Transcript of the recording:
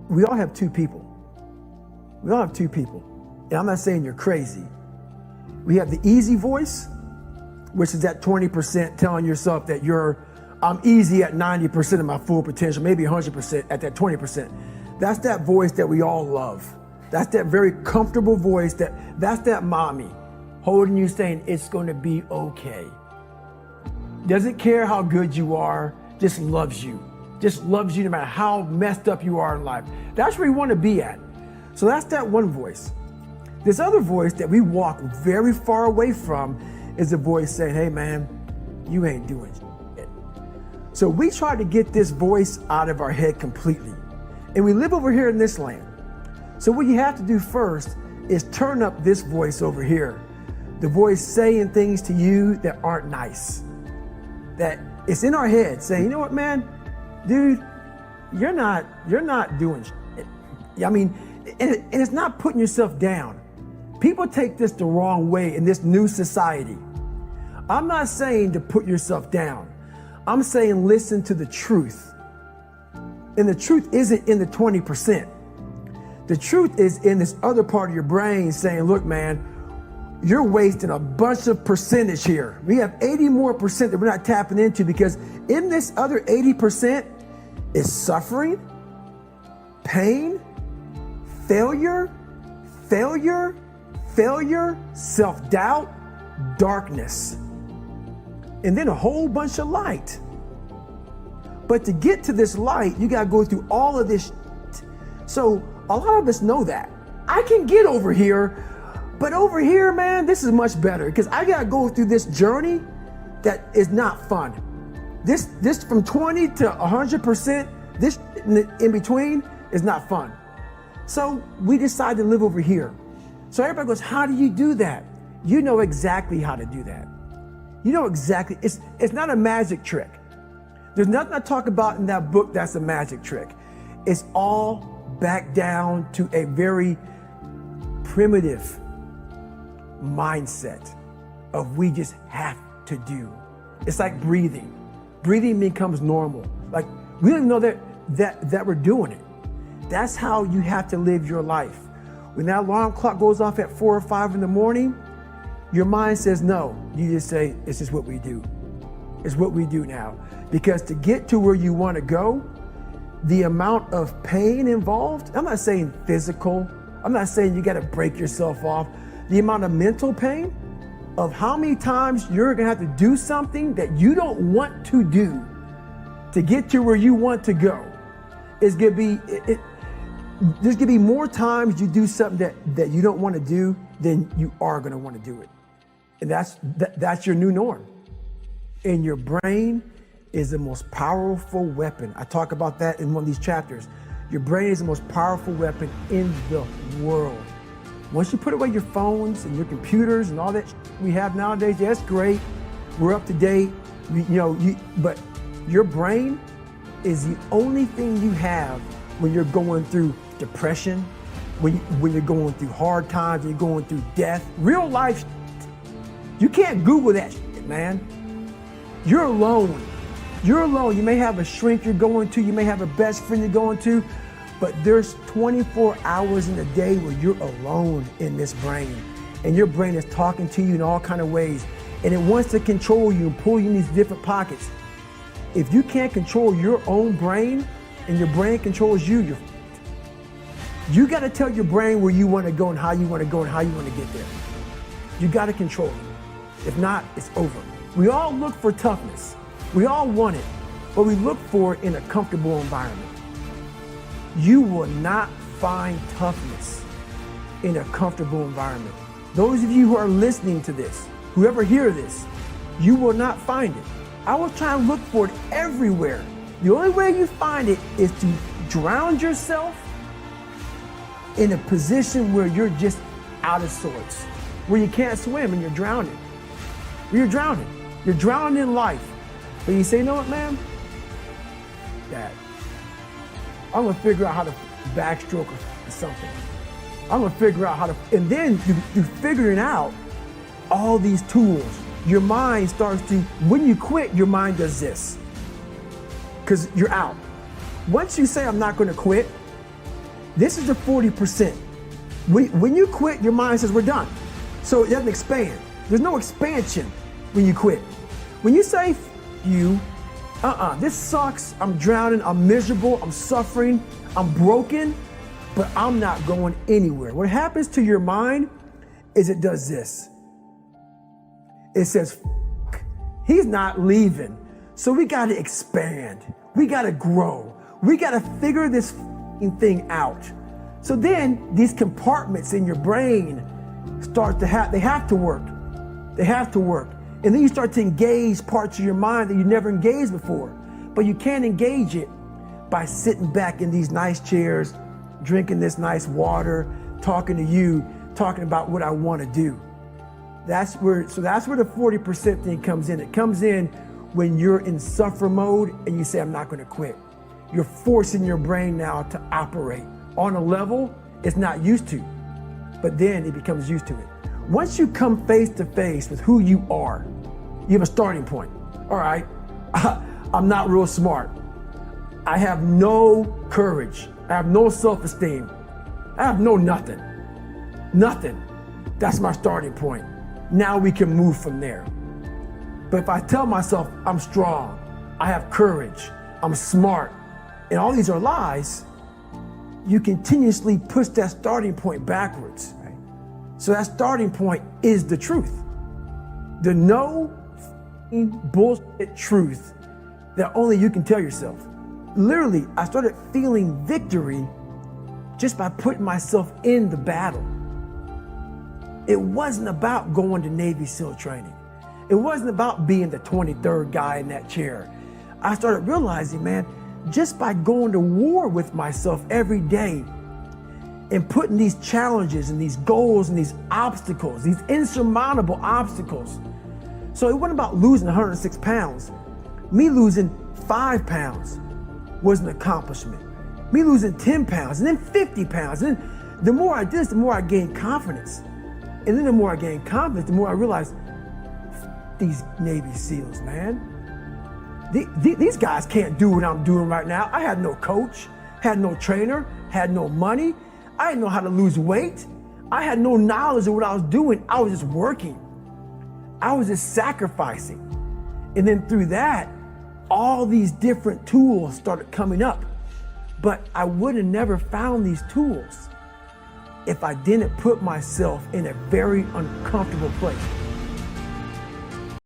We all have two people. We all have two people. And I'm not saying you're crazy. We have the easy voice, which is that 20% telling yourself that I'm easy at 90% of my full potential, maybe 100% at that 20%. That's that voice that we all love. That's that very comfortable voice that's that mommy holding you saying it's going to be okay. Doesn't care how good you are, just loves you. Just loves you no matter how messed up you are in life. That's where you want to be at. So that's that one voice. This other voice that we walk very far away from is the voice saying, hey man, you ain't doing shit. So we try to get this voice out of our head completely. And we live over here in this land. So what you have to do first is turn up this voice over here. The voice saying things to you that aren't nice. That it's in our head saying, you know what, man, dude, you're not doing shit. I mean, and it's not putting yourself down. People take this the wrong way in this new society. I'm not saying to put yourself down. I'm saying listen to the truth. And the truth isn't in the 20%. The truth is in this other part of your brain saying, look, man, you're wasting a bunch of percentage here. We have 80 more percent that we're not tapping into because in this other 80% is suffering, pain, failure, self-doubt, darkness, and then a whole bunch of light. But to get to this light, you gotta go through all of this shit. So a lot of us know that. I can get over here, but over here, man, this is much better because I gotta go through this journey that is not fun. This from 20 to 100%, this in between is not fun. So we decide to live over here. So everybody goes, how do you do that? You know exactly how to do that. You know exactly, it's not a magic trick. There's nothing I talk about in that book that's a magic trick. It's all back down to a very primitive mindset of we just have to do. It's like breathing. Breathing becomes normal. Like we don't even know that we're doing it. That's how you have to live your life. When that alarm clock goes off at 4 or 5 in the morning, your mind says no. You just say, it's just what we do. It's what we do now. Because to get to where you want to go, the amount of pain involved, I'm not saying physical, I'm not saying you got to break yourself off. The amount of mental pain of how many times you're going to have to do something that you don't want to do to get to where you want to go is going to be, there's going to be more times you do something that you don't want to do than you are going to want to do it. And that's your new norm. And your brain is the most powerful weapon. I talk about that in one of these chapters. Your brain is the most powerful weapon in the world. Once you put away your phones and your computers and all that we have nowadays, yeah, that's great. We're up to date, but your brain is the only thing you have when you're going through depression, when you're going through hard times, when you're going through death, real life shit. You can't Google that shit, man. You're alone. You're alone. You may have a shrink you're going to, you may have a best friend you're going to, but there's 24 hours in a day where you're alone in this brain. And your brain is talking to you in all kinds of ways. And it wants to control you and pull you in these different pockets. If you can't control your own brain and your brain controls you, you got to tell your brain where you want to go and how you want to go and how you want to get there. You got to control it. If not, it's over. We all look for toughness. We all want it, but we look for it in a comfortable environment. You will not find toughness in a comfortable environment. Those of you who are listening to this, whoever hear this, you will not find it. I will try and look for it everywhere. The only way you find it is to drown yourself in a position where you're just out of sorts, where you can't swim and you're drowning. You're drowning. You're drowning in life. But you say, you know what, man? Dad, I'm gonna figure out how to backstroke or something. I'm gonna figure out how to, and then you figuring out all these tools. Your mind starts to, when you quit, your mind does this. Because you're out. Once you say, I'm not gonna quit, This is the 40%. When you quit, your mind says we're done. So it doesn't expand. There's no expansion when you quit. When you say you, this sucks, I'm drowning, I'm miserable, I'm suffering, I'm broken, but I'm not going anywhere. What happens to your mind is it does this. It says, he's not leaving. So we got to expand. We got to grow. We got to figure this thing out. So then these compartments in your brain start to they have to work. They have to work. And then you start to engage parts of your mind that you never engaged before. But you can't engage it by sitting back in these nice chairs, drinking this nice water, talking to you, talking about what I want to do. That's where the 40% thing comes in. It comes in when you're in suffer mode and you say, I'm not going to quit. You're forcing your brain now to operate on a level it's not used to, but then it becomes used to it. Once you come face to face with who you are, you have a starting point. All right, I'm not real smart. I have no courage. I have no self-esteem. I have no nothing. Nothing. That's my starting point. Now we can move from there. But if I tell myself I'm strong, I have courage, I'm smart, and all these are lies, you continuously push that starting point backwards. Right? So that starting point is the truth. The no bullshit truth that only you can tell yourself. Literally, I started feeling victory just by putting myself in the battle. It wasn't about going to Navy SEAL training. It wasn't about being the 23rd guy in that chair. I started realizing, man, just by going to war with myself every day and putting these challenges and these goals and these obstacles, these insurmountable obstacles. So it wasn't about losing 106 pounds. Me losing 5 pounds was an accomplishment. Me losing 10 pounds and then 50 pounds. And then the more I did this, the more I gained confidence. And then the more I gained confidence, the more I realized, these Navy SEALs, man. These guys can't do what I'm doing right now. I had no coach, had no trainer, had no money. I didn't know how to lose weight. I had no knowledge of what I was doing. I was just working. I was just sacrificing. And then through that, all these different tools started coming up. But I would have never found these tools if I didn't put myself in a very uncomfortable place.